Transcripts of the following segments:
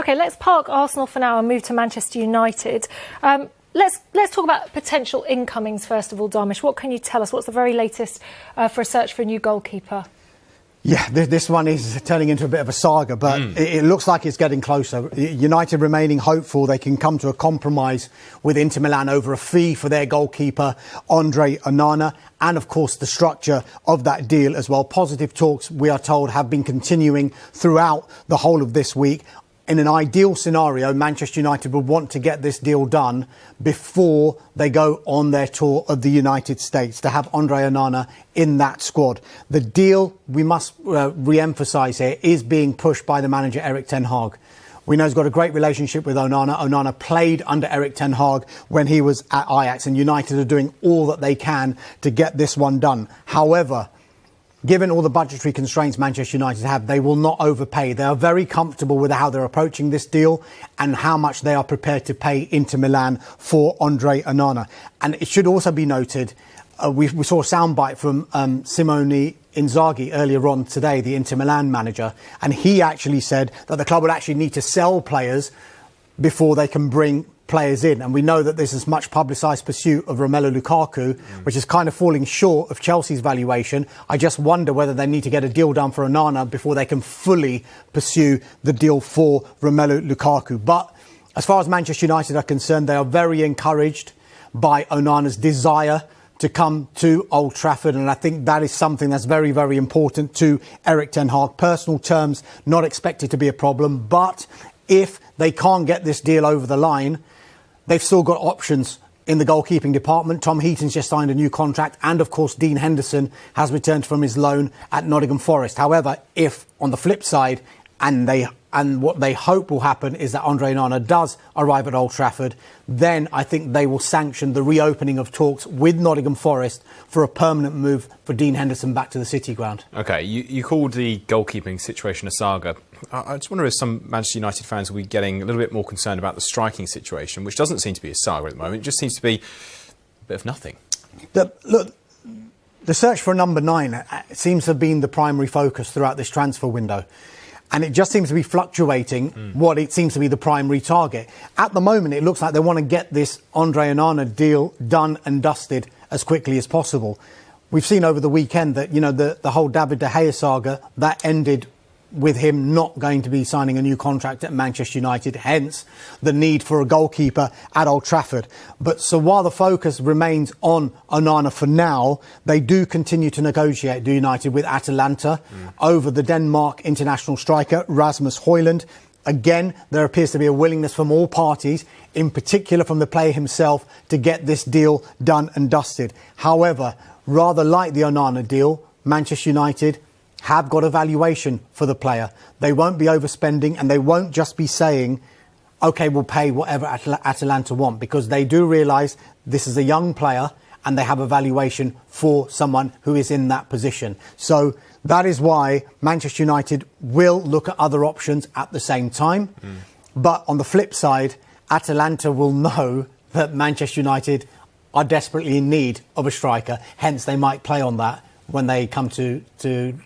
OK, let's park Arsenal for now and move to Manchester United. Let's talk about potential incomings first of all, Dharmesh. What can you tell us? What's the very latest for a search for a new goalkeeper? Yeah, this one is turning into a bit of a saga, but it looks like it's getting closer. United remaining hopeful they can come to a compromise with Inter Milan over a fee for their goalkeeper, Andre Onana, and of course the structure of that deal as well. Positive talks, we are told, have been continuing throughout the whole of this week. In an ideal scenario, Manchester United would want to get this deal done before they go on their tour of the United States, to have Andre Onana in that squad. The deal, we must re-emphasise here, is being pushed by the manager Erik ten Hag. We know he's got a great relationship with Onana. Onana played under Erik ten Hag when he was at Ajax, and United are doing all that they can to get this one done. However, given all the budgetary constraints Manchester United have, they will not overpay. They are very comfortable with how they're approaching this deal and how much they are prepared to pay Inter Milan for Andre Onana. And it should also be noted, we saw a soundbite from Simone Inzaghi earlier on today, the Inter Milan manager, and he actually said that the club would actually need to sell players before they can bring players in. And we know that there's this much publicised pursuit of Romelu Lukaku, which is kind of falling short of Chelsea's valuation. I just wonder whether they need to get a deal done for Onana before they can fully pursue the deal for Romelu Lukaku. But as far as Manchester United are concerned, they are very encouraged by Onana's desire to come to Old Trafford, and I think that is something that's very, very important to Erik ten Hag. Personal terms not expected to be a problem, but if they can't get this deal over the line, they've still got options in the goalkeeping department. Tom Heaton's just signed a new contract, and of course Dean Henderson has returned from his loan at Nottingham Forest. However, if on the flip side, and what they hope will happen is that Andre Onana does arrive at Old Trafford, then I think they will sanction the reopening of talks with Nottingham Forest for a permanent move for Dean Henderson back to the City Ground. OK, you called the goalkeeping situation a saga. I just wonder if some Manchester United fans will be getting a little bit more concerned about the striking situation, which doesn't seem to be a saga at the moment. It just seems to be a bit of nothing. Look, the search for a number 9 seems to have been the primary focus throughout this transfer window. And it just seems to be fluctuating what it seems to be the primary target. At the moment, it looks like they want to get this Andre Onana deal done and dusted as quickly as possible. We've seen over the weekend that, the whole David De Gea saga, that ended with him not going to be signing a new contract at Manchester United, hence the need for a goalkeeper at Old Trafford. But so while the focus remains on Onana for now, they do continue to negotiate, do United, with Atalanta over the Denmark international striker Rasmus Højlund. Again, there appears to be a willingness from all parties, in particular from the player himself, to get this deal done and dusted. However, rather like the Onana deal, Manchester United have got a valuation for the player. They won't be overspending, and they won't just be saying, OK, we'll pay whatever Atalanta want, because they do realise this is a young player and they have a valuation for someone who is in that position. So that is why Manchester United will look at other options at the same time. But on the flip side, Atalanta will know that Manchester United are desperately in need of a striker. Hence, they might play on that when they come to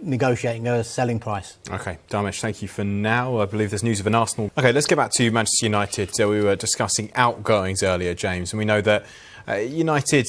negotiating a selling price. OK, Dharmesh, thank you for now. I believe there's news of an Arsenal. OK, let's get back to Manchester United. We were discussing outgoings earlier, James, and we know that United,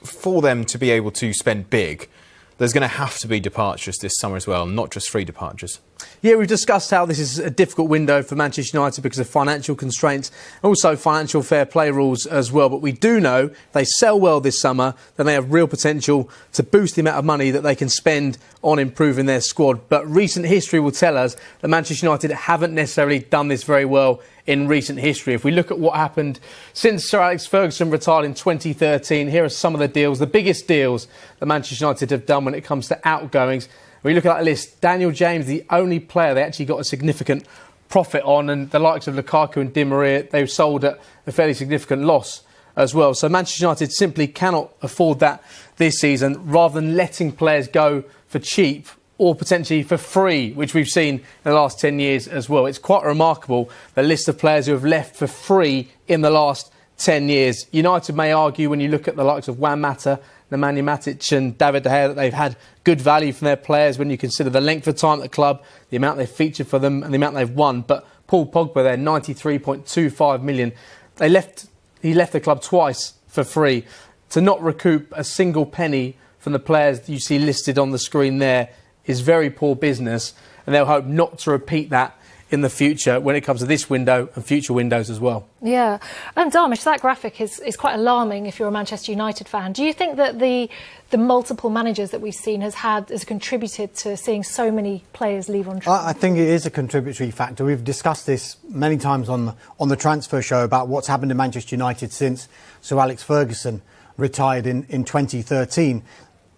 for them to be able to spend big, there's going to have to be departures this summer as well, not just free departures. Yeah, we've discussed how this is a difficult window for Manchester United because of financial constraints, also financial fair play rules as well. But we do know if they sell well this summer, then they have real potential to boost the amount of money that they can spend on improving their squad. But recent history will tell us that Manchester United haven't necessarily done this very well in recent history. If we look at what happened since Sir Alex Ferguson retired in 2013, here are some of the deals, the biggest deals that Manchester United have done when it comes to outgoings. When you look at that list, Daniel James, the only player they actually got a significant profit on, and the likes of Lukaku and Di Maria, they sold at a fairly significant loss as well. So Manchester United simply cannot afford that this season, rather than letting players go for cheap or potentially for free, which we've seen in the last 10 years as well. It's quite remarkable, the list of players who have left for free in the last 10 years. United may argue, when you look at the likes of Juan Mata, Nemanja Matic and David De Gea, that they've had good value from their players when you consider the length of time at the club, the amount they've featured for them and the amount they've won. But Paul Pogba there, 93.25 million. He left the club twice for free. To not recoup a single penny from the players that you see listed on the screen there is very poor business, and they'll hope not to repeat that in the future when it comes to this window and future windows as well. Yeah. Darmish, that graphic is quite alarming if you're a Manchester United fan. Do you think that the multiple managers that we've seen has contributed to seeing so many players leave on transfer? I think it is a contributory factor. We've discussed this many times on the transfer show about what's happened to Manchester United since Sir Alex Ferguson retired in 2013.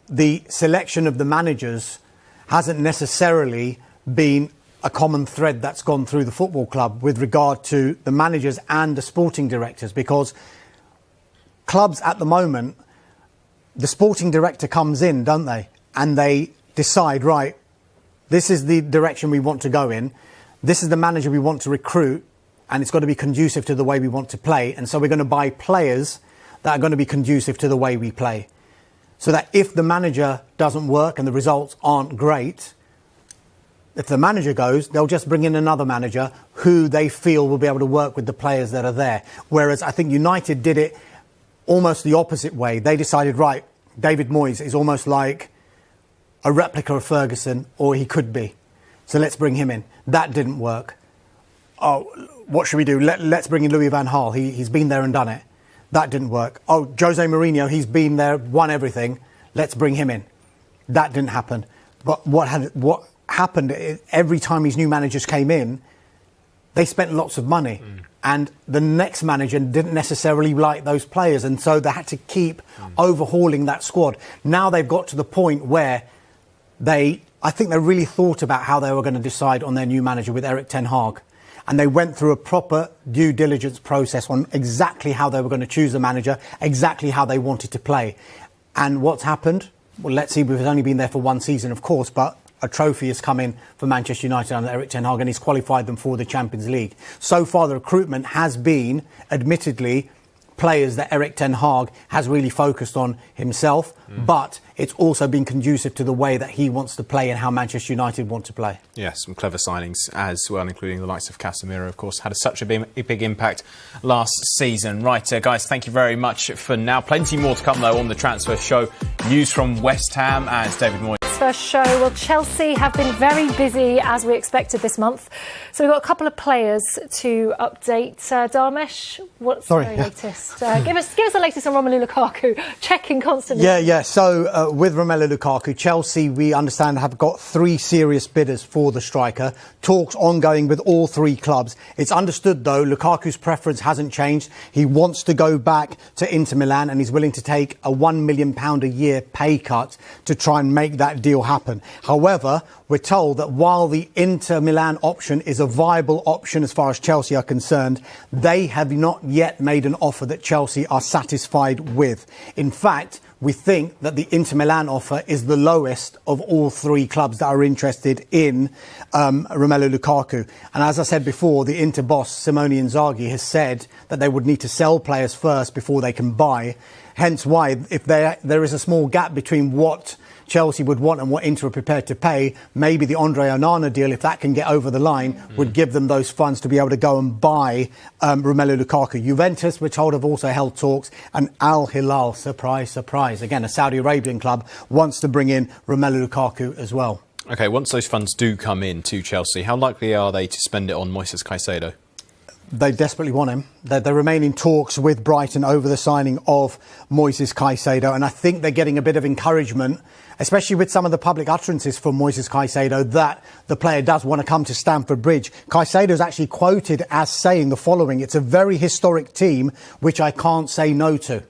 The selection of the managers hasn't necessarily been a common thread that's gone through the football club with regard to the managers and the sporting directors, because clubs at the moment, the sporting director comes in, don't they? And they decide, right, this is the direction we want to go in. This is the manager we want to recruit, and it's got to be conducive to the way we want to play. And so we're going to buy players that are going to be conducive to the way we play. So that if the manager doesn't work and the results aren't great, if the manager goes, they'll just bring in another manager who they feel will be able to work with the players that are there. Whereas I think United did it almost the opposite way. They decided, right, David Moyes is almost like a replica of Ferguson, or he could be. So let's bring him in. That didn't work. Oh, what should we do? Let's bring in Louis van Gaal. He's been there and done it. That didn't work. Oh, Jose Mourinho, he's been there, won everything. Let's bring him in. That didn't happen. But what happened every time these new managers came in, they spent lots of money, and the next manager didn't necessarily like those players, and so they had to keep overhauling that squad. Now they've got to the point where I think they really thought about how they were going to decide on their new manager with Erik ten Hag, and they went through a proper due diligence process on exactly how they were going to choose the manager, exactly how they wanted to play. And what's happened? Well, let's see, we've only been there for one season, of course, but a trophy has come in for Manchester United under Erik ten Hag, and he's qualified them for the Champions League. So far, the recruitment has been, admittedly, players that Erik ten Hag has really focused on himself, but it's also been conducive to the way that he wants to play and how Manchester United want to play. Yeah, some clever signings as well, including the likes of Casemiro, of course, had such a big impact last season. Right, guys, thank you very much for now. Plenty more to come, though, on the transfer show. News from West Ham as David Moyes. First show. Well, Chelsea have been very busy as we expected this month. So we've got a couple of players to update. Darmish, what's the very latest? Give us the latest on Romelu Lukaku, checking constantly. Yeah. So with Romelu Lukaku, Chelsea, we understand, have got 3 serious bidders for the striker. Talks ongoing with all 3 clubs. It's understood, though, Lukaku's preference hasn't changed. He wants to go back to Inter Milan, and he's willing to take a £1 million a year pay cut to try and make that deal happen. However, we're told that while the Inter Milan option is a viable option as far as Chelsea are concerned, they have not yet made an offer that Chelsea are satisfied with. In fact, we think that the Inter Milan offer is the lowest of all 3 clubs that are interested in Romelu Lukaku. And as I said before, the Inter boss, Simone Inzaghi, has said that they would need to sell players first before they can buy. Hence why, if there is a small gap between what Chelsea would want and what Inter are prepared to pay, maybe the Andre Onana deal, if that can get over the line, would give them those funds to be able to go and buy Romelu Lukaku. Juventus, we're told, have also held talks, and Al Hilal, surprise, surprise, again, a Saudi Arabian club, wants to bring in Romelu Lukaku as well. OK, once those funds do come in to Chelsea, how likely are they to spend it on Moises Caicedo? They desperately want him. They remain in talks with Brighton over the signing of Moises Caicedo, and I think they're getting a bit of encouragement, especially with some of the public utterances from Moises Caicedo, that the player does want to come to Stamford Bridge. Caicedo is actually quoted as saying the following: "It's a very historic team, which I can't say no to."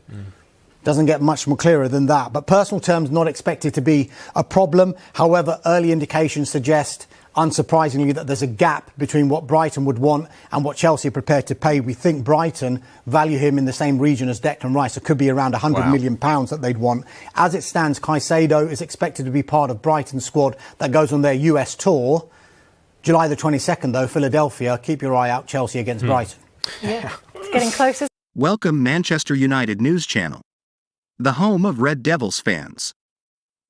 Doesn't get much more clearer than that. But personal terms not expected to be a problem. However, early indications suggest, unsurprisingly, that there's a gap between what Brighton would want and what Chelsea are prepared to pay. We think Brighton value him in the same region as Declan Rice. It could be around £100 million that they'd want. As it stands, Caicedo is expected to be part of Brighton's squad that goes on their US tour. July the 22nd, though, Philadelphia. Keep your eye out, Chelsea against Brighton. Yeah, it's getting closer. Welcome, Manchester United News Channel, the home of Red Devils fans.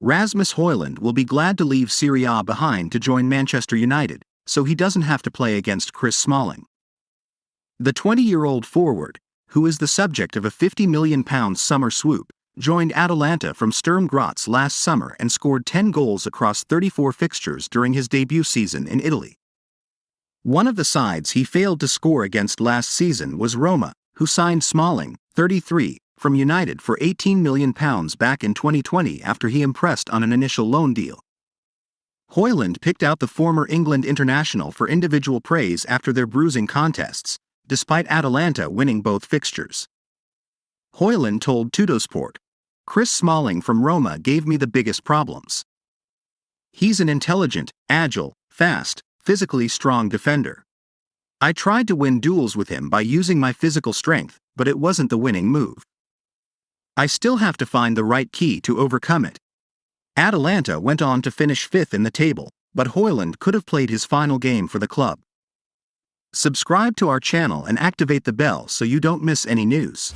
Rasmus Højlund will be glad to leave Serie A behind to join Manchester United. so he doesn't have to play against Chris Smalling. The 20-year-old forward, who is the subject of a £50 million summer swoop, joined Atalanta from Sturm Graz last summer and scored 10 goals across 34 fixtures during his debut season in Italy. One of the sides he failed to score against last season was Roma, who signed Smalling, 33, from United for £18 million back in 2020 after he impressed on an initial loan deal. Højlund picked out the former England international for individual praise after their bruising contests, despite Atalanta winning both fixtures. Højlund told Tuttosport, "Chris Smalling from Roma gave me the biggest problems. He's an intelligent, agile, fast, physically strong defender. I tried to win duels with him by using my physical strength, but it wasn't the winning move. I still have to find the right key to overcome it." Atalanta went on to finish 5th in the table, but Højlund could have played his final game for the club. Subscribe to our channel and activate the bell so you don't miss any news.